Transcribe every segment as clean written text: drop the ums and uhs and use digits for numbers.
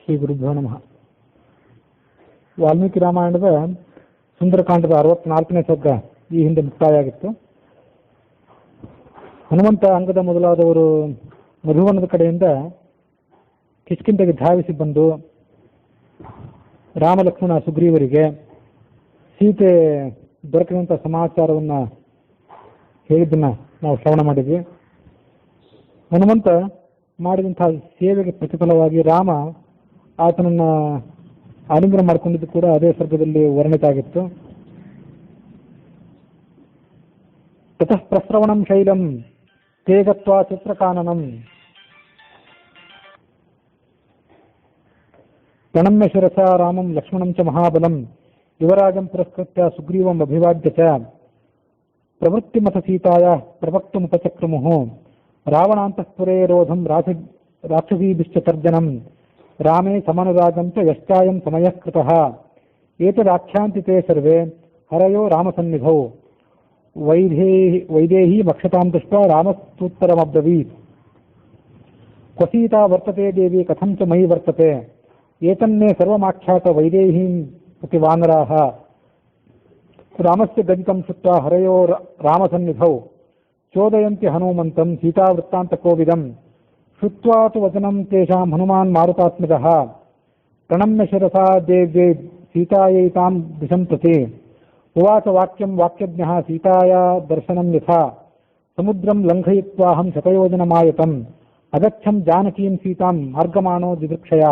ಶ್ರೀ ಗುರುಭ್ಯೋ ನಮಃ. ವಾಲ್ಮೀಕಿ ರಾಮಾಯಣದ ಸುಂದರಕಾಂಡದ 64ನೇ ಸರ್ಗ ಈ ಹಿಂದೆ ಮುಕ್ತಾಯ ಆಗಿತ್ತು. ಹನುಮಂತ, ಅಂಗದ ಮೊದಲಾದವರು ಮಧುವನದ ಕಡೆಯಿಂದ ಕಿಷ್ಕಿಂಧೆಗೆ ಧಾವಿಸಿ ಬಂದು ರಾಮ ಲಕ್ಷ್ಮಣ ಸುಗ್ರೀವರಿಗೆ ಸೀತೆ ದೊರಕಿದಂಥ ಸಮಾಚಾರವನ್ನು ಹೇಳಿದ್ದನ್ನು ನಾವು ಶ್ರವಣ ಮಾಡಿದ್ವಿ. ಹನುಮಂತ ಮಾಡಿದಂತಹ ಸೇವೆಗೆ ಪ್ರತಿಫಲವಾಗಿ ರಾಮ ಆತನನ್ನು ಆಲಿಂಗನ ಮಾಡಿಕೊಂಡಿದ್ದು ಕೂಡ ಅದೇ ಸರ್ಗದಲ್ಲಿ ವರ್ಣಿತ ಆಗಿತ್ತು. ತತಃ ಪ್ರಸ್ರವಣಂ ಶೈಲಂ ತೇಗತ್ವಾ ಚಿತ್ರಕಾನನಂ ಪ್ರಣಮ್ಯ ಶಿರಸಾ ರಾಮಂ ಲಕ್ಷ್ಮಣಂ ಚ ಮಹಾಬಲಂ ಯುವರಾಜಂ ಪುರಸ್ಕೃತ್ಯ ಸುಗ್ರೀವಂ ಅಭಿವಾದ್ಯ ಚ ಪ್ರವೃತ್ತಿಮಥ ಸೀತಾಯಾಃ ಪ್ರವಕ್ತುಮುಪಚಕ್ರಮುಃ ರಾವಣಾಂತಃಪುರೇ ರೋಧಂ ರಾಕ್ಷಸೀಭಿಶ್ಚ ತರ್ಜನಂ ರಾಮೇ ಸಮನುರಾಗಂ ಚ ಯಶ್ಚಾಯಂ ಸಮಯಃ ಕೃತಃ ಏತದಾಖ್ಯಾಂತಿ ತೇ ಸರ್ವೇ ಹರಯೋ ರಾಮಸನ್ನಿಧೌ ವೈದೇಹಿ ಮಕ್ಷತಾಂ ದೃಷ್ಟ್ವಾ ರಾಮಸ್ತೂತ್ತರಮಬ್ರವೀತ್ ಕ್ವ ಸೀತಾ ವರ್ತತೆ ದೇವಿ ಕಥಂ ಚ ಮಯಿ ವರ್ತತೆ ಏತನ್ನೇ ಸರ್ವಮಾಖ್ಯಾತ ವೈದೇಹೀಂ ಪ್ರತಿ ವಾನರಾಃ ರಾಮಸ್ಯ ಗದಿತಂ ಶುತ್ವಾ ಹರಯೋ ರಾಮಸನ್ನಿಧೌ ಚೋದಯಂತಿ ಹನುಮಂತಂ ಸೀತಾವೃತ್ತಾಂತಕೋವಿದಂ ಶುತ್ವಾ ತು ವಚನಂ ತೇಷಾಂ ಹನುಮಾನ್ ಮಾರುತಾತ್ಮಜಃ ಪ್ರಣಮ್ಯ ಶಿರಸಾ ದೇವ್ಯೈ ಸೀತಾಯೈತಾಂ ದಿಶಂ ಪ್ರತಿ ಉವಾಚ ವಾಕ್ಯಂ ವಾಕ್ಯಜ್ಞಃ ಸೀತಾಯಾ ದರ್ಶನಂ ಯಥಾ ಸಮುದ್ರಂ ಲಂಘಯಿತ್ವಾಹಂ ಶತಯೋಜನಮಾಯತಂ ಅಗಚ್ಚಂ ಜಾನಕೀಂ ಸೀತಾಂ ಮಾರ್ಗಮಾಣೋ ದಿದೃಕ್ಷಯ.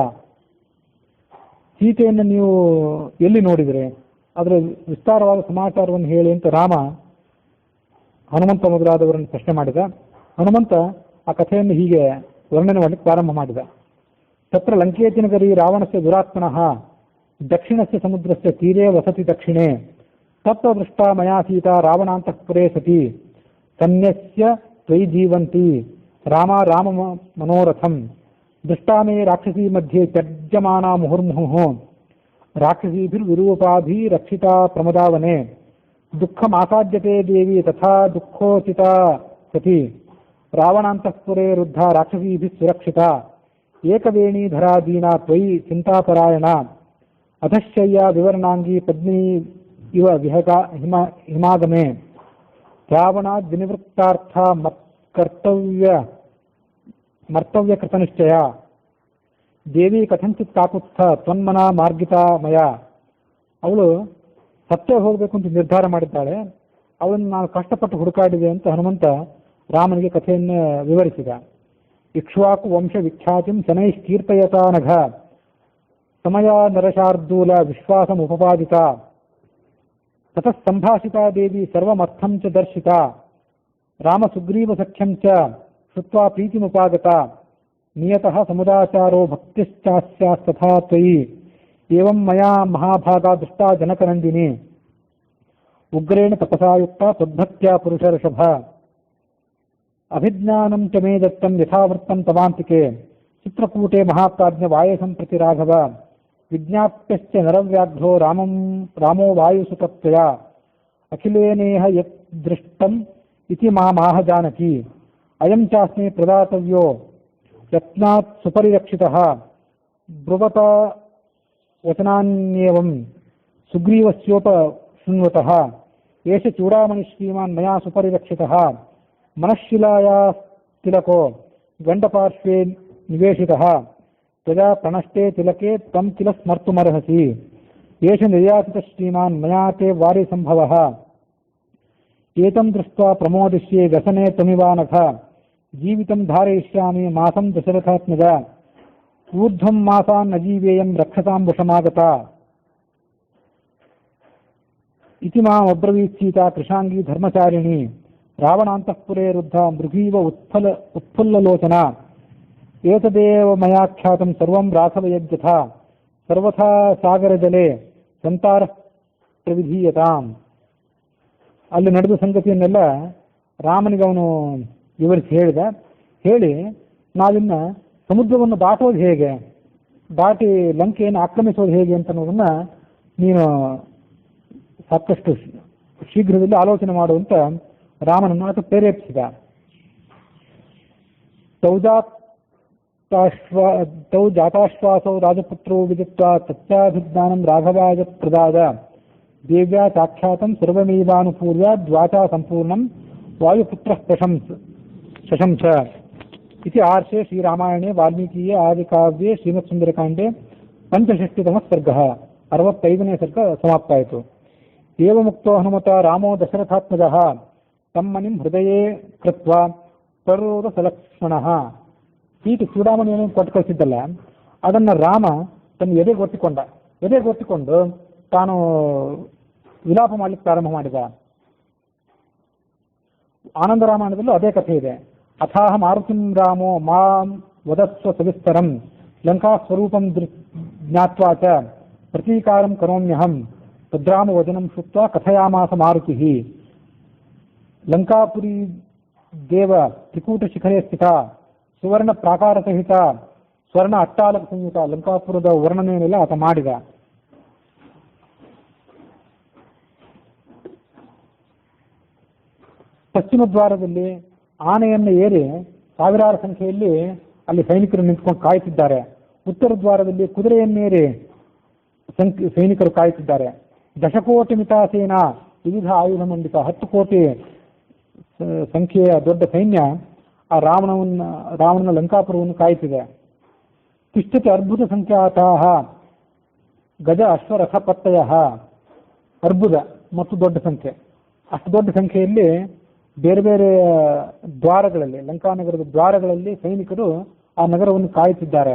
ಸೀತೆಯನ್ನು ನೀವು ಎಲ್ಲಿ ನೋಡಿದರೆ ಅದರ ವಿಸ್ತಾರವಾದ ಸಮಾಚಾರವನ್ನು ಹೇಳಿ ಅಂತ ರಾಮ ಹನುಮಂತ ಮೊದಲಾದವರನ್ನು ಪ್ರಶ್ನೆ ಮಾಡಿದ. ಹನುಮಂತ ಆ ಕಥೆಯನ್ನು ಹೀಗೆ ವರ್ಣನೆ ಮಾಡಲಿಕ್ಕೆ ಪ್ರಾರಂಭ ಮಾಡಿದ. ತತ್ರ ಲಂಕೇತಿನಗರಿ ರಾವಣಸ್ಯ ದುರಾತ್ಮನಃ ದಕ್ಷಿಣಸ್ಯ ಸಮುದ್ರಸ್ಯ ತೀರೇ ವಸತಿ ದಕ್ಷಿಣೆ ತತ್ರ ದೃಷ್ಟಾ ಮಯಾ ಸೀತಾ ರಾವಣಾಂತಃಪುರೇ ಸತಿ ಸನ್ಯಸ್ಯ ತ್ವಯಿ ಜೀವಂತಿ ರಾಮ ರಾಮ ಮನೋರಥಂ ದೃಷ್ಟಾ ಮೇ ರಾಕ್ಷಸೀ ಮಧ್ಯೆ ತ್ಯಜ್ಯಮಾನಾ ಮುಹುರ್ಮುಹುಃ ರಾಕ್ಷಸೀಭಿರ್ವಿರೂಪಾಭಿ ರಕ್ಷಿತಾ ಪ್ರಮದಾವನೆ ದುಃಖಮಾಸಾದ್ಯತೆ ದೇವಿ ತಥಾ ದುಃಖೋಚಿತಾ ಸತಿ ರಾವಣಾಂತಃಪುರೇ ರುದ್ಧ ರಾಕ್ಷಸೀಭಿಃ ಸುರಕ್ಷಿತಾ ಏಕವೇಣೀಧರಾ ದೀನಾ ತ್ವಯಿ ಚಿಂತಾಪರಾಯಣ ಅಧಶ್ಚಯ್ಯ ವಿವರ್ಣಾಂಗಿ ಪದ್ಮಿನಿ ಇವ ಹಿಮಾಗಮೆ ರಾವಣಾದ್ ವಿನಿವೃತ್ತಾರ್ಥ ಮರ್ತವ್ಯ ಕೃತನಿಶ್ಚಯ ದೇವಿ ಕಥಂಚಿತ್ ಕಾಕುತ್ಥ ತ್ವನ್ಮನ ಮಾರ್ಗಿತಾ ಮಯ. ಅವಳು ಸತ್ಯ ಹೋಗಬೇಕು ಅಂತ ನಿರ್ಧಾರ ಮಾಡಿದ್ದಾಳೆ, ಅವಳನ್ನು ನಾನು ಕಷ್ಟಪಟ್ಟು ಹುಡುಕಾಡಿದೆ ಅಂತ ಹನುಮಂತ ರಾಮನಿಗೆ ಕಥೆಯನ್ನು ವಿವರಿಸಿದ. ಇಕ್ಷ್ವಾಕು ವಂಶ ವಿಖ್ಯಾತಿಂ ಶನೈಃ ಕೀರ್ತಯತಾ ನಘ ಸಮಯ ನರಶಾರ್ದೂಲ ವಿಶ್ವಾಸಂ ಉಪಪಾದಿತ ತತಃ ಸಂಭಾಷಿತಾ ದೇವಿ ಸರ್ವಮರ್ಥಂ ಚ ದರ್ಶಿತಾ ರಾಮ ಸುಗ್ರೀವ ಸಖ್ಯಂ ಚ ಶುತ್ವಾ ಪ್ರೀತಿಮುಪಾಗತ ನಿಯತಃ ಸಮುದಾಚಾರೋ ಭಕ್ತಿಶ್ಚಾಸ್ಯಾಸ್ತಥಾ ತ್ವಯಿ ಏವಂ ಮಯಾ ಮಹಾಭಾಗಾ ದೃಷ್ಟಾ ಜನಕನಂದಿನಿ ಉಗ್ರೇಣ ತಪಸಾಯುಕ್ತ ತದ್ಭಕ್ತ್ಯಾ ಪುರುಷರ್ಷಭ ಅಭಿಜ್ಞಾನಂ ಚ ಮೇ ದತ್ತಂ ಯಥಾವೃತ್ತಂ ತವಾಂತಿಕೆ ಚಿತ್ರಕೂಟೆ ಮಹಾಪ್ರಾಜ್ಞ ವಾಯಸಂ ಪ್ರತಿ ರಾಘವ ವಿಜ್ಞಾಪ್ಯಶ್ಚ ನರವ್ಯಾಘ್ರೋ ರಾಮೋ ವಾಯುಸುತತ್ವಯ ಅಖಿಲೇನೇಹ ಯತ್ ದೃಷ್ಟಂ ಇತಿ ಮಾಹ ಜಾನಕಿ ಅಯಂ ಚಾಸ್ಮೇ ಪ್ರದಾತವ್ಯೋ ಯತ್ನಾತ್ ಸುಪರಿರಕ್ಷಿತಃ ಬ್ರುವತ ವಚನಾನ್ಯೇವಂ ಸುಗ್ರೀವಸ್ಯೋಪ ಶೃಣ್ವತಃ ಏಷ ಚೂಡಾಮಣಿ ಶ್ರೀಮಾನ್ ಮಯಾ ಸುಪರಿರಕ್ಷಿತಃ ಮನಃಶಿಲಾಯಾ ತಿಲಕೋ ಗಂಡಪಾರ್ಶ್ವೇ ನಿವೇಶಿತಃ ತ್ವಜಾ ಪ್ರಣಷ್ಟೇ ತಿಲಕೆ ತ್ವಂ ಕಿಲ ಸ್ಮರ್ತುಮರ್ಹಸಿ ಏಷ ನಿರ್ಯಾತಿತ ಶ್ರೀಮಾನ್ ಮಯಾ ತೇ ವಾರಿ ಸಂಭವಃ ಏತಂ ದೃಷ್ಟ್ವಾ ಪ್ರಮೋದಿಷ್ಯೆ ವ್ಯಸನೆ ತ್ವಮಿವಾನಘ ಜೀವಿತಂ ಧಾರಯಿಷ್ಯಾಮಿ ಮಾಸಂ ದಶರಥಾತ್ಮಜ ಊರ್ಧ್ವಂ ಮಾಸಾನ್ ಅಜೀವೇಯಂ ರಕ್ಷಸಾಂ ವಶಮಾಗತ ಇತಿ ಮಾಂ ಅಬ್ರವೀತ್ ಸೀತಾ ಕೃಶಾಂಗಿ ಧರ್ಮಚಾರಿಣಿ ರಾವಣಾಂತಃಪುರೇ ರುದ್ಧ ಮೃಗೀವ ಉತ್ಫುಲ್ಲಲೋಚನ ಏತದೇವ ಮಯಾಖ್ಯಾತಂ ಸರ್ವಂ ರಾಘವಯಜ್ಞಥಾ ಸರ್ವಥಾ ಸಾಗರಜಲೆ ಸಂತಾರ ಪ್ರವಿಧೀಯತಾಂ. ಅಲ್ಲಿ ನಡೆದ ಸಂಗತಿಯನ್ನೆಲ್ಲ ರಾಮನಿಗೆ ಅವನು ವಿವರಿಸಿ ಹೇಳಿ ನಾವಿನ್ನು ಸಮುದ್ರವನ್ನು ದಾಟೋದು ಹೇಗೆ, ದಾಟಿ ಲಂಕೆಯನ್ನು ಆಕ್ರಮಿಸೋದು ಹೇಗೆ ಅಂತ ಅನ್ನೋದನ್ನು ನೀನು ಸಾಕಷ್ಟು ಶೀಘ್ರದಲ್ಲಿ ಆಲೋಚನೆ ಮಾಡುವಂತ ರಾಮನನ್ನು ಆತ ಪ್ರೇರೇಪಿಸಿದ. ತೌ ಜಾತಾಶ್ವಾಸೌ ರಾಜಪುತ್ರೋ ವಿದಿತ್ವಾ ತಚ್ಚಾಭಿಜ್ಞಾನಂ ರಾಘವಾಯ ಪ್ರದಾದ ದೇವ್ಯಾ ಸಾಕ್ಷಾತಂ ಸರ್ವಮೇವಾನುಪೂರ್ಯ ದ್ವಾಚಾ ಸಂಪೂರ್ಣಂ ವಾಯುಪುತ್ರಃ ಶಶಂಸ इति आर्षे श्रीरामायणे वाल्मीकीये आदिकाव्ये श्रीमत्सुन्दरकाण्डे पंचषष्टितमः सर्गः 65ನೇ सर्ग समाप्तायितु। एवमुक्तो हनुमता रामो दशरथात्मजः तं मणिं हृदये कृत्वा प्ररोद सलक्ष्मणः। ಸೀತೆ ಚೂಡಾಮಣಿಯನ್ನು ಕೊಟ್ಟು ಕಳಿಸಿದ್ದಲ್ಲ, ಅದನ್ನು ರಾಮ ತನ್ನ ಎದೆಗೊತ್ತಿಕೊಂಡು ತಾನು ವಿಲಾಪ ಮಾಡಲಿಕ್ಕೆ ಪ್ರಾರಂಭ ಮಾಡಿದ. ಆನಂದ ರಾಮಾಯಣದಲ್ಲೂ ಅದೇ ಕಥೆ ಇದೆ. ಅಥಾಹ ಮಾರುತಿಂ ರಾಮೋ ಮಾಂ ವದಸ್ವ ಸವಿಸ್ತರಂ ಲಂಕಾ ಸ್ವರೂಪಂ ಜ್ಞಾತ್ವಾ ಚ ಪ್ರತೀಕಾರಂ ಕರೋಮ್ಯಹಂ ತದ್ರಾಮ ವಚನಂ ಶ್ರುತ್ವಾ ಕಥಯಾಮಾಸ ಮಾರುತಿಃ. ಲಂಕಾಪುರಿ ದೇವ ತ್ರಿಕೂಟ ಶಿಖರೇ ಸ್ಥಿತ ಸುವರ್ಣ ಪ್ರಾಕಾರ ಸಹಿತ ಸ್ವರ್ಣ ಅಟ್ಟಾಲಕ ಸಂಯುತ ಲಂಕಾಪುರದ ವರ್ಣನೆಯನ್ನೆಲ್ಲ ಆತ ಮಾಡಿದ. ಪಶ್ಚಿಮ ದ್ವಾರದಲ್ಲಿ ಆನೆಯನ್ನು ಏರಿ ಸಾವಿರಾರು ಸಂಖ್ಯೆಯಲ್ಲಿ ಅಲ್ಲಿ ಸೈನಿಕರು ನಿಂತ್ಕೊಂಡು ಕಾಯುತ್ತಿದ್ದಾರೆ. ಉತ್ತರ ದ್ವಾರದಲ್ಲಿ ಕುದುರೆಯನ್ನೇರಿ ಸೈನಿಕರು ಕಾಯುತ್ತಿದ್ದಾರೆ. ದಶಕೋಟಿ ಮಿತಾಸೇನ ವಿವಿಧ ಆಯುಧ ಮಂಡಿತ 10 ಕೋಟಿ ಸಂಖ್ಯೆಯ ದೊಡ್ಡ ಸೈನ್ಯ ಆ ರಾವಣನ ಲಂಕಾಪುರವನ್ನು ಕಾಯುತ್ತಿದೆ. ತಿಷ್ಠತೆ ಅರ್ಬುದ ಸಂಖ್ಯಾತಾಹ ಗಜ ಅಶ್ವರಥ ಪತ್ತಯ. ಅರ್ಬುದ ಮತ್ತು ದೊಡ್ಡ ಸಂಖ್ಯೆ, ಅಷ್ಟು ದೊಡ್ಡ ಸಂಖ್ಯೆಯಲ್ಲಿ ಬೇರೆ ಬೇರೆ ದ್ವಾರಗಳಲ್ಲಿ, ಲಂಕಾನಗರದ ದ್ವಾರಗಳಲ್ಲಿ ಸೈನಿಕರು ಆ ನಗರವನ್ನು ಕಾಯುತ್ತಿದ್ದಾರೆ.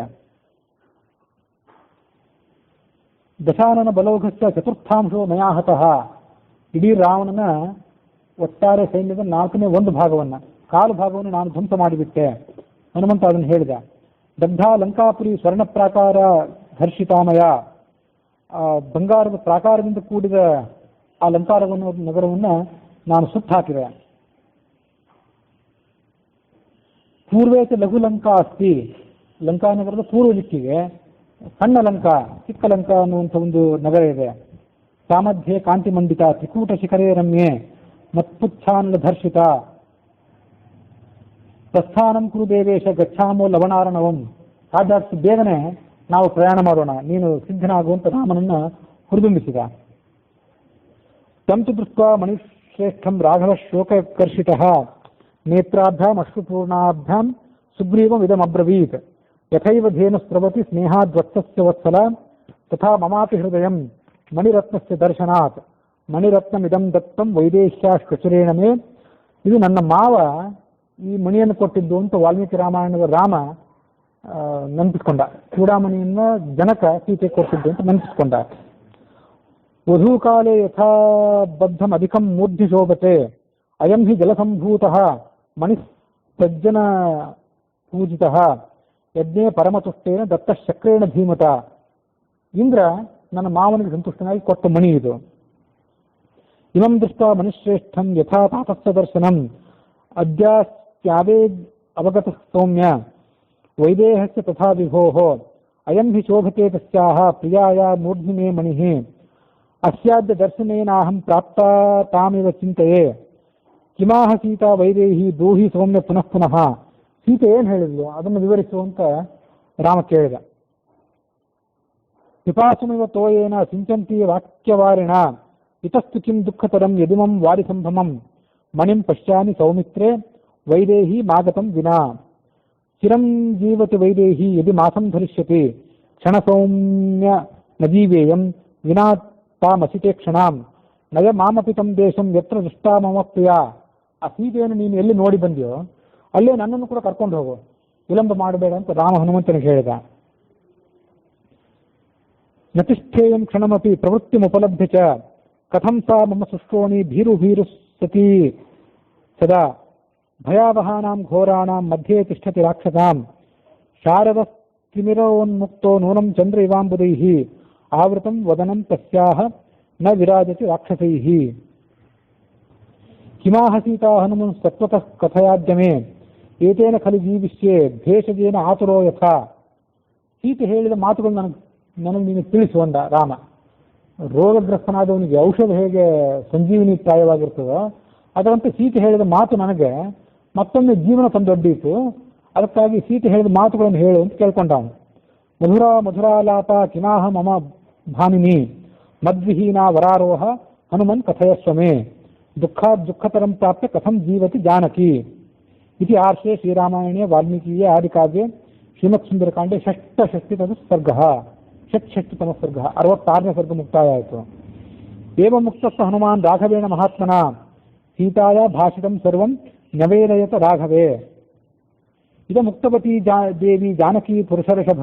ದಶಾನನ ಬಲೌಘಸ್ಯ ಚತುರ್ಥಾಂಶೋ ಮಯಾಹತಃ. ಇಡೀ ರಾವಣನ ಒಟ್ಟಾರೆ ಸೈನ್ಯದ 1/4 ಭಾಗವನ್ನು, ಕಾಲು ಭಾಗವನ್ನು ನಾನು ಧ್ವಂಸ ಮಾಡಿಬಿಟ್ಟೆ. ಹನುಮಂತ ಅದನ್ನು ಹೇಳಿದ. ದಗ್ಧ ಲಂಕಾಪುರಿ ಸ್ವರ್ಣ ಪ್ರಾಕಾರ ಹರ್ಷಿತಾಮಯ. ಬಂಗಾರದ ಪ್ರಾಕಾರದಿಂದ ಕೂಡಿದ ಆ ನಗರವನ್ನು ನಾನು ಸುಟ್ಟು ಹಾಕಿದೆ. ಪೂರ್ವೇಚ ಲಘು ಲಂಕಾ ಅಸ್ತಿ. ಲಂಕಾನಗರದ ಪೂರ್ವ ದಿಕ್ಕಿಗೆ ಸಣ್ಣ ಲಂಕಾ, ಚಿಕ್ಕ ಲಂಕಾ ಅನ್ನುವಂಥ ಒಂದು ನಗರ ಇದೆ. ಸಾಮಧ್ಯೆ ಕಾಂತಿ ಮಂಡಿತ ತ್ರಿಕೂಟ ಶಿಖರೇ ರಮ್ಯೆ ಮತ್ಪುಚ್ಛಾನಲ ಧರ್ಷಿತ. ಪ್ರಸ್ಥಾನಂ ಕುರು ದೇವೇಶ ಗಚ್ಛಾಮೋ ಲವಣಾರಣವಂ. ಸಾಧ್ಯಷ್ಟು ಬೇಗನೆ ನಾವು ಪ್ರಯಾಣ ಮಾಡೋಣ, ನೀನು ಸಿದ್ಧನಾಗುವಂತ ರಾಮನನ್ನ ಹುರಿದುಂಬಿಸಿದ. ತಂತು ದೃಷ್ಟ ಮಣಿಶ್ರೇಷ್ಠಂ ರಾಘವ ಶೋಕಕರ್ಷಿತಃ ನೇತ್ರಾಭ್ಯಾಂ ಅಶ್ರುಪೂರ್ಣಾಭ್ಯಾಂ ಸುಗ್ರೀವಂ ಇದಮಬ್ರವೀತ್. ಯಥೈವ ಧೇನು ಸ್ರವತಿ ಸ್ನೇಹಾದ್ವತ್ಸಸ್ಯ ವತ್ಸಲ ತಥಾ ಮಮಾಪಿ ಹೃದಯಂ ಮಣಿರತ್ನಸ್ಯ ದರ್ಶನಾತ್ ಮಣಿರತ್ನಮಿದಂ ದತ್ತಂ ವೈದೇಹ್ಯಾಶ್ವಚುರೇಣ ಮೇ. ಇದು ನನ್ನ ಮಾವ ಈ ಮಣಿಯನ್ನು ಕೊಟ್ಟಿದ್ದು ಅಂತ ವಾಲ್ಮೀಕಿ ರಾಮಾಯಣದ ರಾಮ ನೆನಪಿಸ್ಕೊಂಡ. ಚೂಡಾಮಣಿಯನ್ನು ಜನಕ ಸೀತೆ ಕೊಟ್ಟಿದ್ದು ಅಂತ ನೆನಪಿಸ್ಕೊಂಡ. ವಧೂಕಾಲೇ ಯಥಾ ಬದ್ಧಂ ಅಧಿಕಂ ಮೂರ್ಧಿ ಶೋಭತೆ ಅಯಂ ಹಿ ಜಲಸಂಭೂತಃ ಮಣಿ ಸಜ್ಜನ ಪೂಜಿತಃ ಯಜ್ಞೆ ಪರಮತುಷ್ಟೇನ ದತ್ತ ಶಕ್ರೇಣ ಧೀಮತ. ಇಂದ್ರ ನನ್ನ ಮಾವನಿಗೆ ಸಂತುಷ್ಟನಾಗಿ ಕೊಟ್ಟ ಮಣಿ ಇದು. ಇಮಂ ದೃಷ್ಟ ಮನುಶ್ರೇಷ್ಠಂ ಯಥಾ ತಾತಸ್ಯ ದರ್ಶನಂ ಅದ್ಯಾಸ್ತ್ಯಾವೇಗ್ ಅವಗತ ಸೌಮ್ಯ ವೈದೇಹಸ್ಯ ತಥಾ ವಿಭೋಃ ಅಯಂ ಹಿ ಶೋಭತೆ ತಸ್ಯಾಹ ಪ್ರಿಯಾಯ ಮೂರ್ಧ್ನಿ ಮೇ ಮಣಿಃ ಅಸ್ಯಾದ್ಯ ದರ್ಶನೇನಾಹಂ ಪ್ರಾಪ್ತ ತಾಮಿವ ಚಿಂತೆಯೇ ಕಿಮಾಹ ಸೀತಾ ವೈದೇಹಿ ಬ್ರೂಹಿ ಸೌಮ್ಯ ಪುನಃ ಪುನಃ. ಸೀತೆ ಏನು ಹೇಳಿದ್ಲು ಅದನ್ನು ವಿವರಿಸುವಂತ ರಾಮ ಕೇಳಿದ. ಪಿಪಾಸುಮಿವ ತೋಯೇನ ಸಿಂಚಂತಿ ವಾಕ್ಯವಾರಿಣ ಇತಸ್ತು ಕಿಂ ದುಃಖತರಂ ಯದಿಮಂ ವಾರಿ ಸಂಭ್ರಮಂ ಮಣಿಂ ಪಶ್ಯಾಮಿ ಸೌಮಿತ್ರೇ ವೈದೇಹಿ ಮಾಗತಂ ವಿನಾ. ಚಿರಂ ಜೀವತಿ ವೈದೇಹಿ ಯದಿ ಮಾಸಂ ಧರಿಷ್ಯತಿ ಕ್ಷಣ ಸೌಮ್ಯ ನ ಜೀವೇಯಂ ವಿನಾ ತಾಮಸಿತೆ ಕ್ಷಣಾಂ ನಯ ಮಾಮಪಿ ತಂ ದೇಶಂ ಯತ್ರ ದೃಷ್ಟಾ ಮಮ ಪ್ರಿಯ. ಆ ಸೀತೆಯನ್ನು ನೀನು ಎಲ್ಲಿ ನೋಡಿ ಬಂದ್ಯೋ ಅಲ್ಲೇ ನನ್ನನ್ನು ಕೂಡ ಕರ್ಕೊಂಡು ಹೋಗು, ವಿಳಂಬ ಮಾಡಬೇಡ ಅಂತ ರಾಮ ಹನುಮಂತನಿಗೆ ಹೇಳಿದ. ನತಿಷ್ಠೇಯಂ ಕ್ಷಣಮಪಿ ಪ್ರವೃತ್ತಿಮುಪಲಭ್ಯ ಚ ಕಥಂ ಸಾ ಮಮ ಸುಷ್ಟೋಣಿ ಭೀರು ಭೀರು ಸತಿ ಸದಾ ಭಯಾವಹಾನಾಂ ಘೋರಾಣಾಂ ಮಧ್ಯೆ ತಿಷ್ಠತಿ ರಾಕ್ಷಸಾಂ ಶಾರದ ತಿಮಿರೋನ್ಮುಕ್ತೋ ನೂನಂ ಚಂದ್ರ ಇವಾಂಬುದೈಃ ಆವೃತಂ ವದನಂ ತಸ್ಯಾಹ ನ ವಿರಾಜತಿ ರಾಕ್ಷಸೈಃ. ಕಿಮಾಹ ಸೀತಾ ಹನುಮನ್ ಸತ್ವತಃ ಕಥಯಾದ್ಯಮೇ ಏತೇನ ಖಲು ಜೀವಿಷ್ಯೆ ಭೇಷಜೇನ ಆತುರೋ ಯಥಾ. ಸೀತೆ ಹೇಳಿದ ಮಾತುಗಳು ನನಗೆ ನೀನು ತಿಳಿಸುವಂದ ರಾಮ. ರೋಗಗ್ರಸ್ತನಾದವನಿಗೆ ಔಷಧ ಹೇಗೆ ಸಂಜೀವಿನಿ ಪ್ರಾಯವಾಗಿರ್ತದೋ ಅದರಂತೆ ಸೀತೆ ಹೇಳಿದ ಮಾತು ನನಗೆ ಮತ್ತೊಮ್ಮೆ ಜೀವನ ತಂದೊಡ್ಡಿತು. ಅದಕ್ಕಾಗಿ ಸೀತೆ ಹೇಳಿದ ಮಾತುಗಳನ್ನು ಹೇಳು ಅಂತ ಕೇಳ್ಕೊಂಡ ಅವನು. ಮಧುರಾಲಾಪ ಕಿನಾಹ ಮಮ ಭಾಮಿನಿ ಮದ್ವಿಹೀನ ವರಾರೋಹ ಹನುಮನ್ ಕಥಯಸ್ವಮೇ ದುಃಖತರಂ ಪ್ರಾಪ್ಯ ಕಥಂ ಜೀವತಿ ಜಾನಕಿ ಇತಿ ಆರ್ಷೆ ಶ್ರೀರಾಮಾಯಣೆ ವಾಲ್ಮೀಕಿಯೇ ಆದಿಕಾವ್ಯೆ ಶ್ರೀಮತ್ ಸುಂದರಕಾಂಡೆ ಷಷ್ಠತಮ ಸರ್ಗ 66ನೇ ಸರ್ಗ ಮುಕ್ತಾಯ ಆಯಿತು. ಏವ ಮುಕ್ತಸ್ಥ ಹನುಮಾನ್ ರಾಘವೇಣ ಮಹಾತ್ಮನ ಸೀತಾಯ ಭಾಷಿತಂ ಸರ್ವಂ ನವೇದಯತ ರಾಘವೇ ಇದ ಮುಕ್ತವತಿ ದೇವಿ ಜಾನಕಿ ಪುರುಷರ್ಷಭ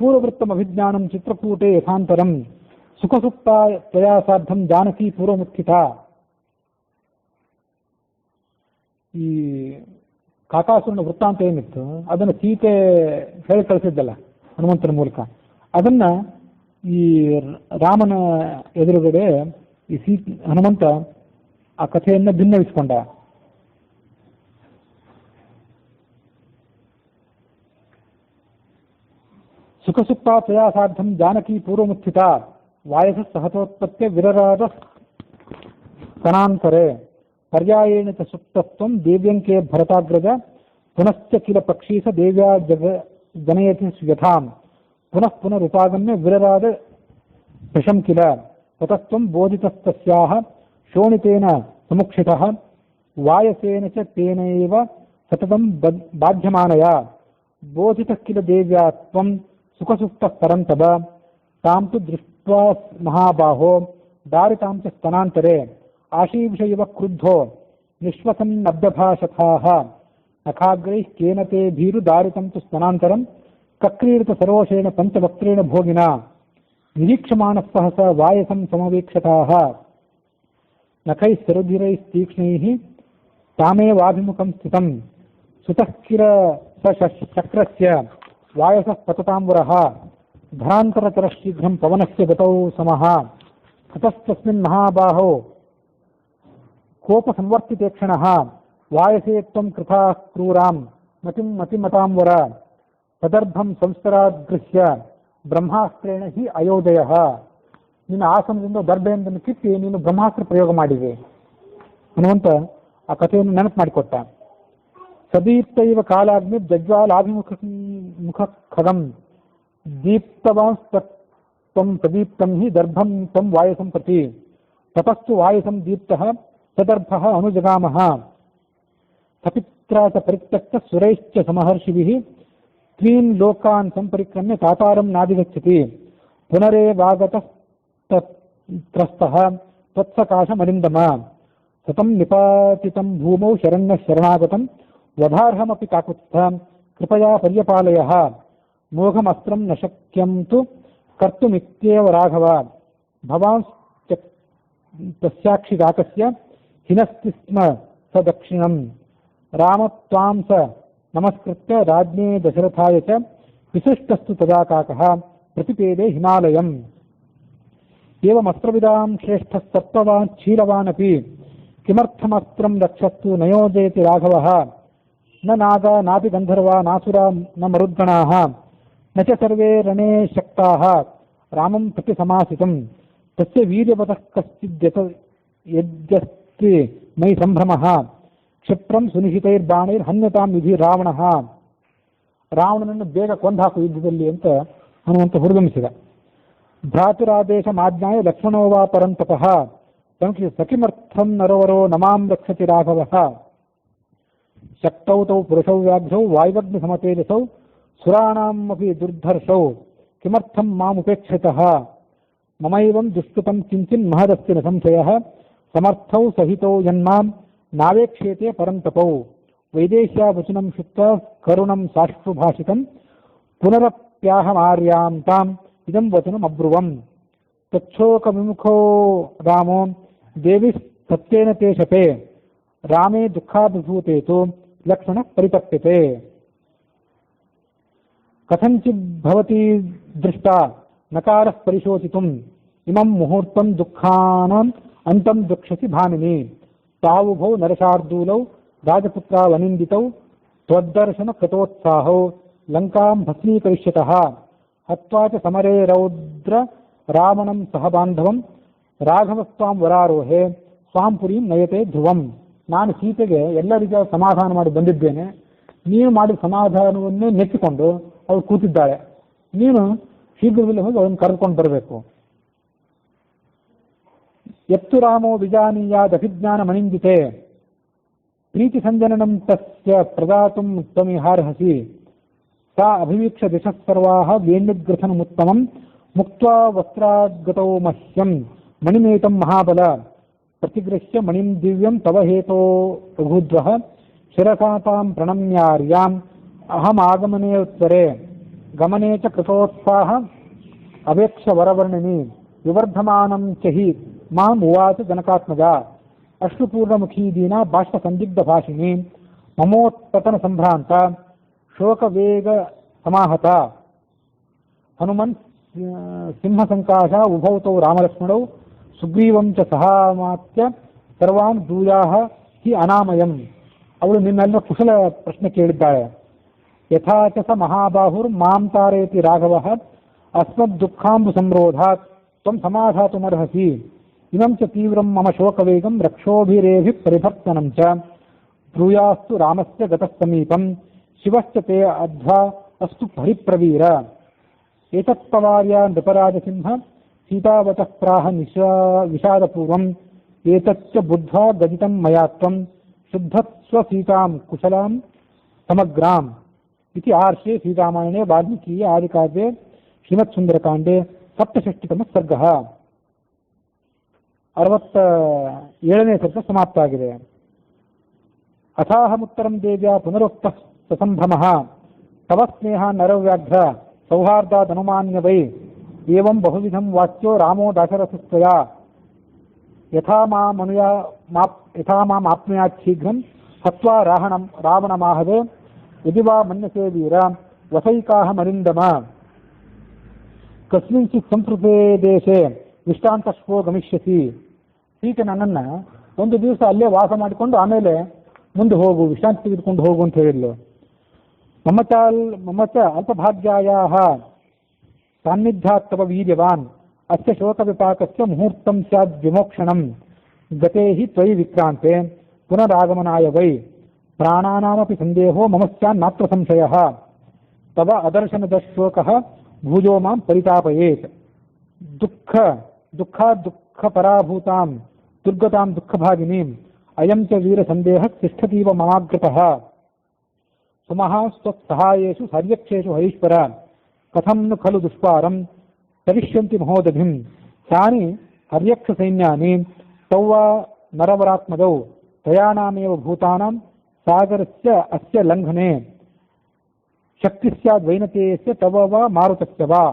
ಪೂರ್ವವೃತ್ತಮಭಿಜ್ಞಾನಂ ಚಿತ್ರಕೂಟೆ ಯಥಾಂತರಂ ಸುಖಸುಪ್ತ ತ್ವಯಾ ಸಾರ್ಧಂ ಜಾನಕಿ ಪೂರ್ವಮುತ್ಥಿತ. ಈ ಕಾಕಾಸುರನ ವೃತ್ತಾಂತ ಏನಿತ್ತು ಅದನ್ನು ಸೀತೆ ಹೇಳಿ ಕಳಿಸಿದ್ದಲ್ಲ ಹನುಮಂತನ ಮೂಲಕ, ಅದನ್ನ ಈ ರಾಮನ ಎದುರುಗಡೆ ಈ ಹನುಮಂತ ಆ ಕಥೆಯನ್ನು ಭಿನ್ನವಿಸಿಕೊಂಡ. ಸುಖಸುಪ್ತ ತ್ವಯಾ ಸಾರ್ಧಂ ಜಾನಕಿ ಪೂರ್ವಮುತ್ಥಿತ ವಾಯಸ ಸಹತೋತ್ಪತ್ತಿ ವಿರರಾದ ಸ್ತನಾಂತರೆ ಪರ್ಯಾಯೇಣ ಚ ಸುಪ್ತತ್ವಂ ದೇವ್ಯಂಕೆ ಭರತಾಗ್ರಜ ಪುನಶ್ಚ ಕಿಲ ಪಕ್ಷೀಸ ದೇವ್ಯಾ ಜನಯತಿ ಯಥಾಂ ಪುನಃ ಪುನರುಪಾಗಮ್ಯ ವಿರರಾದ ಪ್ರಶಂ ಕಿಲ ತತಸ್ತ್ವಂ ಬೋಧಿತಸ್ತಸ್ಯಾಹ ಶೋಣಿತೇನ ಸಮುಕ್ಷಿತಃ ವಾಯಸೇನ ಚ ತೇನೈವ ಸತತಂ ಬಾಧ್ಯಮಾನಯ ಬೋಧಿತಃ ಕಿಲ ದೇವ್ಯಾ ತ್ವಂ ಸುಖಸುಪ್ತಃ ಪರಂ ತವ ತಾಂ ತು ದೃಷ್ಟ್ವಾ ಮಹಾಬಾಹೋ ದಾರಿತಾಂ ಚ ಸ್ತನಾಂತರೆ ಆಶೀವಿಷ ಇವ ಕ್ರುದ್ಧೋ ನಿಶ್ವಸನ್ನಭ್ಯಭಾಷಥಾಃ ನಖಾಗ್ರೈಃ ಕೇನ ತೇ ಭೀರು ದಾರಿತಂ ತು ಸ್ತನಾಂತರಂ ಕಕ್ರೀಡಿತ ಸರೋಷೇಣ ಪಂಚವಕ್ತ್ರೇಣ ಭೋಗಿನಾ ನಿರೀಕ್ಷಮಾಣಃ ಸಹಸ ವಾಯಸಂ ಸಮವೀಕ್ಷತಾಃ ನಖೈಃ ಸರುಧಿರೈಸ್ತೀಕ್ಷ್ಣೈಃ ತಾಮೇವಾಭಿಮುಖಂ ಸ್ಥಿತಂ ಸುತಃ ಕಿಲ ಚಕ್ರಸ್ಯ ವಾಯಸಃ ಪತತಾಂಬುರಃ ಧರಾಂತರತರಃ ಶೀಘ್ರಂ ಪವನಸ್ಯ ಗತೌ ಸಮಃ ತತಸ್ತಸ್ಮಿನ್ ಮಹಾಬಾಹೋ ಕೋಪಸಂವರ್ತಿತೇಕ್ಷಣಃ ವಾಯಸೇ ತ್ವಂ ಕೃತಾಃ ಕ್ರೂರಾಂ ಮತಿಮತಾಂವರ ತದರ್ಭಂ ಸಂಸ್ತರಾದ್ಗೃಹ್ಯ ಬ್ರಹ್ಮಾಸ್ತ್ರೇಣ ಹಿ ಅಯೋಧ್ಯಯ. ನಿನ್ನ ಆಸನದಿಂದ ದರ್ಭೆಯೊಂದನ್ನು ಕಿತ್ತಿ ನೀನು ಬ್ರಹ್ಮಾಸ್ತ್ರ ಪ್ರಯೋಗ ಮಾಡಿದೆ. ಹನುಮಂತ ಆ ಕಥೆಯನ್ನು ನೆನಪು ಮಾಡಿಕೊಟ್ಟ. ಸದೀಪ್ತೈವ ಕಾಲಾಗ್ನಿ ಜಜ್ವಾಲಾಭಿಮುಖ ಖಗಂ ದೀಪ್ತವಾಂಸ್ತ್ವಂ ಪ್ರದೀಪ್ತಂ ಹಿ ದರ್ಭಂ ತ್ವಂ ವಾಯಸಂ ಪ್ರತಿ ತತಸ್ತು ವಾಯಸಂ ದೀಪ್ತಃ ತದರ್ಭಃ ಅನುಜಗಾಮಃ ಸಪಿತ್ರಾ ಚ ಪರಿತ್ಯಕ್ತ ಸುರೈಶ್ಚ ಸಮಹರ್ಷಿಭಿಃ ತ್ರೀನ್ ಲೋಕಾನ್ ಸಂಪರಿಕ್ರಮ್ಯ ತಾತಾರಂ ನಾದಿಗಚ್ಚತಿ ಪುನರೇವಾಗತಸ್ತಃ ತ್ವತ್ಸಕಾಶಮರಿಂದಮ ಸತಂ ನಿಪಾತಿತಂ ಭೂಮೌ ಶರಣ್ಯಃ ಶರಣಾಗತಂ ವಧಾರ್ಹಮಪಿ ಕಾಕುತ್ಥ ಕೃಪಯಾ ಪರ್ಯಪಾಲಯಃ ಮೋಘಮಸ್ತ್ರಂ ನ ಶಕ್ಯಂ ತು ಕರ್ತುಮಿತ್ಯೇವ ರಾಘವ ಭವಾನ್ ತಸ್ಯಾಕ್ಷಿಗಾತಸ್ಯ ಹಿನಸ್ತಿ ಸ್ಮ ಸ ದಕ್ಷಿಣಂ ರಾಮ ತ್ವಾಂ ಸ ನಮಸ್ಕೃತ್ಯ ರಾಜ್ಞೇ ದಶರಥಾಯ ಚ ವಿಶಿಷ್ಟಸ್ತು ತದಾ ಕಾಕಃ ಪ್ರತಿಪೇದೆ ಹಿಮಾಲಯಂ. ಏವಮಸ್ತ್ರವಿದಾಂ ಶ್ರೇಷ್ಠಃ ಸತ್ವವಾನ್ ಶೀಲವಾನಪಿ ಕಿಮರ್ಥಮಸ್ತ್ರಂ ರಕ್ಷಸ್ತು ನಯೋಜಯತಿ ರಾಘವಃ ನ ನಾಗ ನಾಪಿ ಗಂಧರ್ವ ನಾಸುರ ನ ಮರುದ್ಗಣಾಃ ನ ಚ ಸರ್ವೇ ರಣೇ ಶಕ್ತಾಃ ರಾಮಂ ಪ್ರತಿ ಸಮಾಸಿತಂ ತಸ್ಯ ವೀರ್ಯವತಃ ಕಶ್ಚಿದ್ಯತ ಯದ್ಯಸ್ತಿ ಮಯಿ ಸಂಭ್ರಮಃ ಕ್ಷಿಪ್ರಂ ಸುನಿಹಿತೈರ್ಬಾಣೈರ್ಹನ್ಯತಾಂ ವಿಧಿ ರಾವಣಃ. ರಾವಣನನ್ನು ಬೇಗ ಕೊಂದಾಕು ಯುದ್ಧದಲ್ಲಿ ಅಂತ ಹನುಮಂತ ಹುರಿದುಂಬಿಸಿದ. ಭ್ರಾತುರಾದೇಶ ಮಾಜ್ಞಾಯ ಲಕ್ಷ್ಮಣೋ ವಾ ಪರಂತಪಃ ಸಖಿಮರ್ಥಂ ನರೋವರೋ ನಮಾಂ ರಕ್ಷತಿ ರಾಘವಃ ಶಕ್ತೌ ತೌ ಪುರುಷೌ ವ್ಯಾಘ್ರೌ ವಾಯುವಗ್ನಿ ಸಮತೇಜಸೌ ಸುರಾಣಾಮಪಿ ದುರ್ಧರ್ಷೌ ಕಿಮರ್ಥಂ ಮಾಮುಪೇಕ್ಷಿತಃ ಮಮೈವಂ ದುಷ್ಕೃತಂ ಕಿಂಚಿನ್ ಮಹದಸ್ತಿ ನ ಸಂಶಯಃ ಸಮರ್ಥೌ ಸಹಿತೌ ಯನ್ಮಾಂ ನಾವೇಕ್ಷೇತೆ ಪರಂತಪೌ ವೈದೇಶ್ಯ ವಚನಂ ಶುತ್ವ ಕರುಣಂ ಸಾಶ್ರುಭಾಷಿತಂ ಪುನರಪ್ಯಾಹಮಾರ್ಯಾಂ ತಾಂ ಇದಂ ವಚನಂ ಅಬ್ರುವಂ ತಚ್ಛೋಕ ವಿಮುಖೋ ರಾಮೋ ದೇವಿ ಸತ್ಯೇನ ತೇ ಶಪೇ ರಾಮೇ ದುಃಖಾಭಿಭೂತೆ ತು ಲಕ್ಷ್ಮಣ ಪರಿತಪ್ಯತೆ. ಕಥಂಚಿದ್ಭವತಿ ದೃಷ್ಟಾ ನಕಾರಃ ಪರಿಶೋಚಿತುಂ ಇಮಂ ಮುಹೂರ್ತಂ ದುಃಖಾನಾಂ ಅಂತಂ ದುಕ್ಷಸಿ ಭಾಮಿನಿ ತಾವುಭೌ ನರಶಾರ್ದೂಲೌ ರಾಜಪುತ್ರಾವನಿಂದಿತೌ ತ್ವದ್ದರ್ಶನ ಕೃತೋತ್ಸಾಹೌ ಲಂಕಾಂ ಭಸ್ಮೀಕರಿಷ್ಯತಃ ಹತ್ವಾ ಚ ಸಮರೇ ರೌದ್ರ ರಾವಣಂ ಸಹ ಬಾಂಧವಂ ರಾಘವಸ್ವಾಂ ವರಾರೋಹೆ ಸ್ವಾಂ ಪುರೀಂ ನಯತೆ ಧ್ರುವಂ. ನಾನು ಸೀತೆಗೆ ಎಲ್ಲ ರೀತಿಯ ಸಮಾಧಾನ ಮಾಡಿ ಬಂದಿದ್ದೇನೆ. ನೀನು ಮಾಡಿದ ಸಮಾಧಾನವನ್ನೇ ನೆಚ್ಚಿಕೊಂಡು ಅವಳು ಕೂತಿದ್ದಾಳೆ. ನೀನು ಶೀಘ್ರದಲ್ಲಿ ಹೋಗಿ ಅವನು ಕರೆದುಕೊಂಡು ಬರಬೇಕು. ಎತ್ತು ರಾಮೋ ವಿಜಾನೀಯಾದಭಿಜ್ಞಾನ ಮಣಿಂಜಿತೆ ಪ್ರೀತಿ ಸಂಜನನಂ ತಸ್ಯ ಪ್ರದಾತುಂ ತ್ವಮಿಹಾರ್ಹಸಿ ಸಾ ಅಭಿವೀಕ್ಷ ದಿಶಃ ಸರ್ವಾಃ ವೇಣ್ಯುಗ್ರಥನಮುತ್ತಮಂ ಮುಕ್ತ್ವಾ ವಸ್ತ್ರಾದ್ಗತೋ ಮಹ್ಯಂ ಮಣಿಮೇತಂ ಮಹಾಬಲ ಪ್ರತಿಗೃಹ್ಯ ಮಣಿಂ ದಿವ್ಯಂ ತವ ಹೇತೋ ರಘೂದ್ವಃ ಶಿರಸಾತಾಂ ಪ್ರಣಮ್ಯಾರ್ಯಾಂ ಅಹಮಾಗಮನೆ ಉತ್ತರೆ ಗಮನೆ ಚ ಕೃತೋತ್ಸಾಹ ಅವೇಕ್ಷ ವರವರ್ಣಿನಿ ವಿವರ್ಧಮಾನಂ ಚಹಿ ಮಾಂ ಉವಾಚ ಜನಕಾತ್ಮಜ ಅಶ್ರುಪೂರ್ಣಮುಖೀ ದೀನ ಬಾಷ್ಪ ಸಂದಿಗ್ಧ ಭಾಷಿಣಿ ಮಮೋತ್ಪತನ ಸಂಭ್ರಾಂತ ಶೋಕವೇಗ ಸಮಾಹತ ಹನುಮನ್ ಸಿಂಹಸಂಕಾಶ ಉಭೌ ತೌ ರಾಮಲಕ್ಷ್ಮಣೌ ಸುಗ್ರೀವಂ ಚ ಸಹಾಮಾತ್ಯ ಸರ್ವಾನ್ ದೂಯಾಹ ಹಿ ಅನಾಮಯಂ. ಅವಳು ನಿನ್ನೆಲ್ಲ ಕುಶಲ ಪ್ರಶ್ನೆ ಕೇಳಿದ್ದಾಳೆ. ಯಥಾಚ ಸ ಮಹಾಬಾಹುರ್ ಮಾಂ ತಾರೇತಿ ರಾಘವಃ ಅಸ್ಮದ್ ದುಃಖಾಂಬು ಸಂರೋಧಾತ್ ತ್ವಂ ಸಮಾಧಾತುಮರ್ಹಸಿ ಇಮಂ ಚ ತೀವ್ರಂ ಮಮ ಶೋಕವೇಗಂ ರಕ್ಷೋಭಿರೇಭಿ ಪರಿಭರ್ತನಂ ಚ ಬ್ರೂಯಾಸ್ತು ರಾಮಸ್ಯ ಗತಃ ಸಮೀಪಂ ಶಿವಶ್ಚ ತೇ ಅಧ್ವಾ ಅಸ್ತು ಪರಿಪ್ರವೀರ. ಏತತ್ಪವಾರ್ಯ ನೃಪರಾಜಸಿಂಹ ಸೀತಾವತಃ ಪ್ರಾಹ ವಿಷಾದಪೂರ್ವಂ ಏತಚ್ಚ ಬುದ್ಧ್ವಾ ಗದಿತಂ ಮಯಾ ತ್ವಂ ಶುದ್ಧಸ್ವ ಸೀತಾಂ ಕುಶಲಾಂ ಸಮಗ್ರಾಂ ಇತಿ ಆರ್ಷೆ ಶ್ರೀರಾಮಾಯಣೆ ವಾಲ್ಮೀಕೀಯ ಆದಿಕಾವ್ಯೆ ಶ್ರೀಮತ್ಸುಂದರಕಾಂಡೆ ಸಪ್ತಷಷ್ಟಿತಮ ಸರ್ಗಃ. 67ನೇ ಸರ್ಗ ಸಮಾಪ್ತ ಆಗಿದೆ. ಅಥಾಹಮುತ್ತರಂ ದೇವ್ಯಾ ಪುನರುಕ್ತಃ ಸಸಂಭ್ರಮಃ ತವ ಸ್ನೇಹ ನರವ್ಯಾಘ್ರ ಸೌಹಾರ್ದಾದನುಮಾನ್ಯ ವೈ ಏವಂ ಬಹುವಿಧಂ ವಾಚ್ಯೋ ರಾಮೋ ದಾಶರಥಸ್ತ್ವಯಾ ಯಥಾ ಮಾಪ್ನುಯಾತ್ ಶೀಘ್ರಂ ಹತ್ವಾ ರಾವಣಮಾಹವೇ ಯದಿ ವಾ ಮನ್ಯಸೇ ವೀರ ವಸೈಕಾಹ ಮರಿಂದಮ. ಕಸ್ಮಿಂಚಿತ್ ಸಂಸ್ಕೃತೆ ದೇಶೆ ವಿಷ್ಟಾಂತಶ್ವೋ ಗಮಿಷ್ಯಸಿ. ಸೀತೆ ನನ್ನನ್ನು ಒಂದು ದಿವಸ ಅಲ್ಲೇ ವಾಸ ಮಾಡಿಕೊಂಡು ಆಮೇಲೆ ಮುಂದೆ ಹೋಗು, ವಿಶ್ರಾಂತಿ ತೆಗೆದುಕೊಂಡು ಹೋಗು ಅಂತ ಹೇಳಿದ್ಲು. ಮಮ ಚ ಅಲ್ಪಭಾಗ್ಯಾಯಾಹ ಸಾನ್ನಿಧ್ಯಾತ್ ತವ ವೀರ್ಯವಾನ್ ಅಸ್ಯ ಶೋಕ ವಿಪಾಕಸ್ಯ ಮುಹೂರ್ತಂ ಸ್ಯಾದ್ ವಿಮೋಕ್ಷಣಂ ಗತೆ ಹಿ ತ್ವಯಿ ವಿಕ್ರಾಂತೆ ಪುನರಾಗಮನಾಯ ವೈ ಪ್ರಾಣಾನಾಮಪಿ ಸಂದೇಹೋ ಮಮ ಸ್ಯಾನ್ನಾತ್ರ ಸಂಶಯಃ ತವ ಅದರ್ಶನದ ಶೋಕಃ ಭುಜೋ ಮಾಂ ಪರಿತಾಪಯೇತ್. ದುಃಖ ಪರಾಭೂತಾಂ ದುರ್ಗತಾಂ ದುಃಖಭಾಗಿನೀಂ ಅಯಂ ಚ ವೀರ ಸಂದೇಹ ತಿಷ್ಠತೀವ ಮಮಾಗ್ರತಃ ಸುಮಃ ಸ್ವತ್ಸಹಾಯೇಷು ಹರ್ಯಕ್ಷೇಷು ಹರೀಶ್ವರ ಕಥಂ ನು ಖಲು ದುಷ್ಪಾರಂ ತರಿಷ್ಯಂತಿ ಮಹೋದಧಿಂ ತಾನಿ ಹರ್ಯಕ್ಷ ಸೈನ್ಯಾನಿ ತೌವ ನರವರಾತ್ಮದೌ ತ್ರಯಾಣಾಮೇವ ಭೂತಾನಾಂ ಸಾಗರಸ್ಯ ಅಸ್ಯ ಲಂಘನೆ ಶಕ್ತಿ ಸ್ಯಾದ್ ವೈನತೇಯಸ್ಯ ತವ ವಾ ಮಾರುತಸ್ಯ ವಾ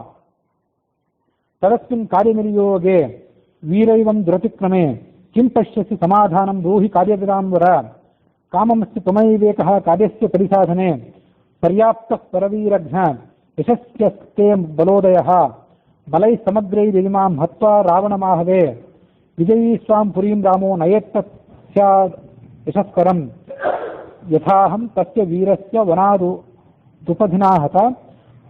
ತದಸ್ಮಿನ್ ಕಾರ್ಯನಿರ್ಯೋಗೆ ವೀರೈವಂ ದುರತಿಕ್ರಮೆ ಕಿಂ ಪಶ್ಯಸಿ ಸಮಾಧಾನಂ ಬ್ರೂಹಿ ಕಾರ್ಯವಿರಾಂವರ ಕಾಮಮಸ್ತಿ ತ್ವಮೈವೇಕಃ ಕಾರ್ಯಸ್ಯ ಪರಿಸಾಧನೆ ಪರ್ಯಾಪ್ತಃ ಪರವೀರಘ್ನ ಯಶಸ್ಯಸ್ತೆ ಬಲೋದಯಃ ಬಲೈ ಸಮಗ್ರೈರಿಮಾಂ ಹತ್ವಾ ರಾವಣಮಾಹವೇ ವಿಜಯೀ ಸ್ವಾಂ ಪುರೀಂ ರಾಮೋ ನಯೇತ್ತಸ್ಯಾದ್ ಯಶಸ್ಕರಂ ಯಥಾಹಂ ತಸ್ಯ ವೀರಸ್ಯ ವನಾದು ದುಪಧಿನಾ ಹತ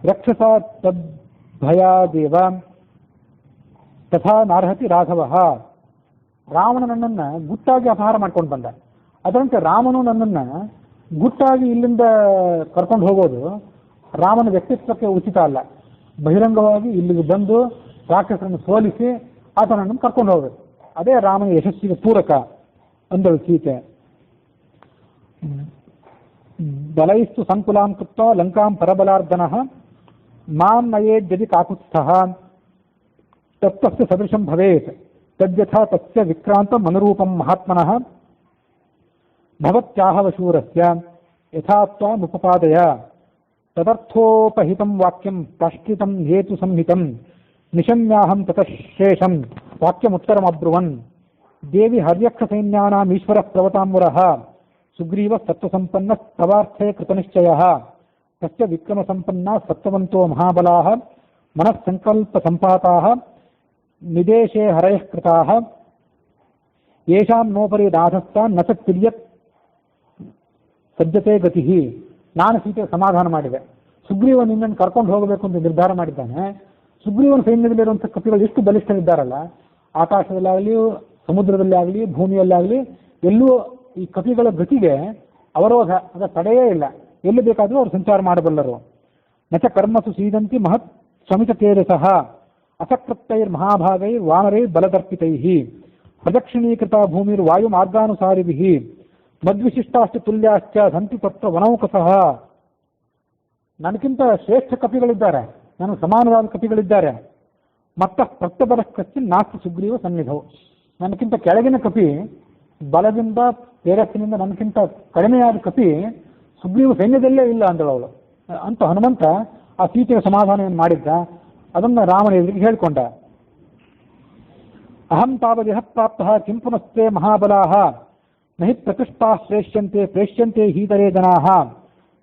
ರಕ್ಷಸಾ ತದ್ಭಯಾದೇವ ತಥಾ ನಾರ್ಹತಿ ರಾಘವಃ. ರಾವಣ ನನ್ನನ್ನು ಗುಟ್ಟಾಗಿ ಅಪಹಾರ ಮಾಡ್ಕೊಂಡು ಬಂದ. ಅದರಂತೆ ರಾಮನು ನನ್ನನ್ನು ಗುಟ್ಟಾಗಿ ಇಲ್ಲಿಂದ ಕರ್ಕೊಂಡು ಹೋಗೋದು ರಾಮನ ವ್ಯಕ್ತಿತ್ವಕ್ಕೆ ಉಚಿತ ಅಲ್ಲ. ಬಹಿರಂಗವಾಗಿ ಇಲ್ಲಿಗೆ ಬಂದು ರಾಕ್ಷಸರನ್ನು ಸೋಲಿಸಿ ಆತನನ್ನು ಕರ್ಕೊಂಡು ಹೋಗಬೇಕು. ಅದೇ ರಾಮನ ಯಶಸ್ಸಿಗೆ ಪೂರಕ ಅಂದಳು ಸೀತೆ. ಬಲೈಸ್ತು ಸಂಕುಲಾಂ ಕೃತ್ವ ಲಂಕಾಂ ಪರಬಲಾರ್ದನಃ ಮಾಂ ನಯೇದ್ಯದಿ ಕಾಕುತ್ಸ್ಥಃ ತತ್ತಸ್ಯ ಸದೃಶಂ ಭವೇತ್ ತದ್ಯಥಾ ತಸ್ಯ ವಿಕ್ರಾಂತಂ ಅನುರೂಪಂ ಮಹಾತ್ಮನಃ ಭವತ್ಯಾಹವಶೂರಸ್ಯ ಯಥಾ ತ್ವಾಮುಪಪಾದಯ ತದರ್ಥೋಪಹಿತಂ ವಾಕ್ಯಂ ಪ್ರಾಶ್ಚಿತಂ ಹೇತು ಸಂಹಿತಂ ನಿಶಮ್ಯಾಹಂ ತತಃ ಶೇಷಂ ವಾಕ್ಯಮುತ್ತರಮಬ್ರುವನ್. ದೇವಿ ಹರ್ಯಕ್ಷ ಸೈನ್ಯಾನಾಂ ಈಶ್ವರಃ ಪ್ರವತಾಂಬರಃ ಸುಗ್ರೀವ ಸತ್ವಸಂಪನ್ನ ತವಾರ್ಥೇ ಕೃತನಿಶ್ಚಯಃ ತಸ್ಯ ವಿಕ್ರಮ ಸಂಪನ್ನ ಸತ್ವವಂತೋ ಮಹಾಬಲಾಃ ಮನಸ್ಸಂಕಲ್ಪ ಸಂಪಾತಾಃ ನಿದೇಶೇ ಹರಯಃ ಕೃತಾಃ ಯೇಷಾಂ ನೋಪರಿ ನಾಥಸ್ತಾನ್ ನ ತಿರ್ಯತ್ ಸಜ್ಜತೆ ಗತಿ. ನಾನು ಸೀತೆ ಸಮಾಧಾನ ಮಾಡಿದೆ. ಸುಗ್ರೀವ ನಿನ್ನನ್ನು ಕರ್ಕೊಂಡು ಹೋಗಬೇಕು ಅಂತ ನಿರ್ಧಾರ ಮಾಡಿದ್ದಾನೆ. ಸುಗ್ರೀವನ ಸೈನ್ಯದಲ್ಲಿರುವಂಥ ಕಪಿಗಳು ಎಷ್ಟು ಬಲಿಷ್ಠರಿದ್ದಾರಲ್ಲ, ಆಕಾಶದಲ್ಲಾಗಲಿ ಸಮುದ್ರದಲ್ಲಿ ಆಗಲಿ ಭೂಮಿಯಲ್ಲಾಗಲಿ ಎಲ್ಲೂ ಈ ಕಪಿಗಳ ಗತಿಗೆ ಅವರೋಧ ಅದರ ತಡೆಯೇ ಇಲ್ಲ. ಎಲ್ಲಿ ಬೇಕಾದರೂ ಅವರು ಸಂಚಾರ ಮಾಡಬಲ್ಲರು. ನಚ ಕರ್ಮಸು ಸೀದಂತಿ ಮಹತ್ ಶ್ರಮಿತ ತೇಜಸಃ ಅಸಕೃತ್ತೈರ್ ಮಹಾಭಾಗೈ ವಾನರೈ ಬಲದರ್ಪಿತೈ ಪ್ರದಕ್ಷಿಣೀಕೃತ ಭೂಮಿರ್ ವಾಯು ಮಾರ್ಗಾನುಸಾರಿಭಿಃ ಮದ್ವಿಶಿಷ್ಟಾಶ್ಚ ತುಲ್ಯಾಶ್ಚ ಸಂತಿ ತತ್ರ ವನೌಕಸಃ. ನನಗಿಂತ ಶ್ರೇಷ್ಠ ಕಪಿಗಳಿದ್ದಾರೆ, ನನಗೆ ಸಮಾನವಾದ ಕಪಿಗಳಿದ್ದಾರೆ. ಮತ್ತ ಪ್ರತ್ಯಬಲ ಕಶ್ಚಿನ್ ನಾಸ್ತಿ ಸುಗ್ರೀವ ಸನ್ನಿಧವು. ನನಗಿಂತ ಕೆಳಗಿನ ಕಪಿ, ಬಲದಿಂದ ತೇಜಸ್ಸಿನಿಂದ ನನಗಿಂತ ಕಡಿಮೆಯಾದ ಕಪಿ ಸುಗ್ರೀವ ಸೈನ್ಯದಲ್ಲೇ ಇಲ್ಲ ಅಂದಳವಳು. ಅಂತ ಹನುಮಂತ ಆ ಸೀತೆಯ ಸಮಾಧಾನವನ್ನು ಮಾಡಿದ್ದ. ಅದನ್ನು ರಾಮನ ಎದುರಿಗೆ ಹೇಳ್ಕೊಂಡ. ಅಹಂ ತಾವದೇಹ ಪ್ರಾಪ್ತಃ ಕಿಂ ಪುನಸ್ತೆ ಮಹಾಬಲಾಃ ನಹಿ ಪ್ರಕೃಷ್ಟಾ ಪ್ರೇಷ್ಯಂತೆ ಹೀತರೇ ಜನಾಃ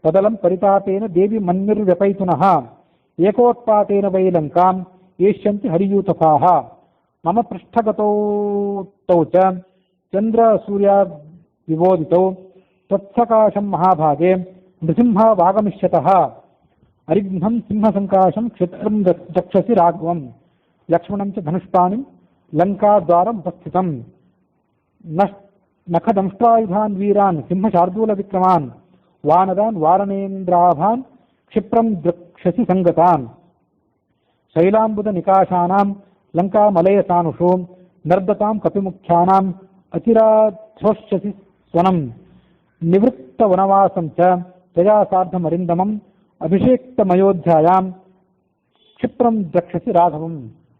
ತದಲಂ ಪರಿತಾಪೇನ ದೇವಿ ಮನ್ನಿರ್ವ್ಯಪೈತುನಃ ಏಕೋತ್ಪಾತೇನ ವೈ ಲಂಕಾಂ ಏಷ್ಯಂತಿ ಹರಿಯೂತಸಾಃ ಮಮ ಪೃಷ್ಠಗತೌ ತೌ ಚ ಚಂದ್ರ ಸೂರ್ಯ ವಿಬೋಧಿತೌ ತತ್ಸಕಾಶಂ ಮಹಾಭಾಗೆ ನೃಸಿಂಹ ವಾಗಮಿಷ್ಯತಃ ಅರಿಘ್ನಂ ಸಿಂಹಸಂಕಾಶಂ ಕ್ಷೇತ್ರಂ ಚಕ್ಷಸಿ ರಾಘವಂ ಲಕ್ಷ್ಮಣಂ ಚ ಧನುಷ್ಪಾಣಿಂ ಲಂಕಾದ್ವಾರಂ ಉಪಸ್ಥಿತಂ ನಖದಂಷ್ಟ್ರಾಯುಧಾನ್ ವೀರಾನ್ ಸಿಂಹಶಾರ್ದೂಲ ವಿಕ್ರಮಾನ್ ವಾನದಾನ್ ವಾರಣೇಂದ್ರಾಭಾನ್ ಕ್ಷಿಪ್ರಂ ದ್ರಕ್ಷಸಿ ಸಂಗತಾನ್ ಶೈಲಾಂಬುದ ನಿಕಾಶಾನಾಂ ಲಂಕಾಮಲಯಸಾನುಷು ನರ್ದತಾಂ ಕಪಿಮುಖ್ಯಾನಾಂ ಅಚಿರಾಧ್ರೋಷ್ಯಸಿ ಸ್ವನಂ ನಿವೃತ್ತ ವನವಾಸಂ ಚ ತಯಾ ಸಾರ್ಧಮರಿಂದಮಂ ಅಭಿಷೇಕ್ತಮಯೋಧ್ಯಾಯಾಂ ಕ್ಷಿಪ್ರಂ ದ್ರಕ್ಷಸಿ ರಾಘವಂ.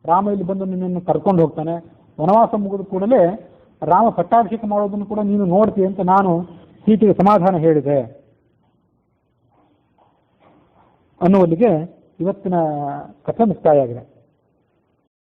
ರಾಮ ಇಲ್ಲಿ ಬಂದು ನಿನ್ನನ್ನು ಕರ್ಕೊಂಡು ಹೋಗ್ತಾನೆ. ವನವಾಸ ಮುಗಿದ ಕೂಡಲೇ ರಾಮ ಪಟ್ಟಾಭಿಷೇಕ ಮಾಡೋದನ್ನು ಕೂಡ ನೀನು ನೋಡ್ತೀಯ ಅಂತ ನಾನು ಸೀತೆಗೆ ಸಮಾಧಾನ ಹೇಳಿದೆ ಅನ್ನುವಲ್ಲಿಗೆ ಇವತ್ತಿನ ಕಥೆ ಮುಕ್ತಾಯ ಆಗಿದೆ.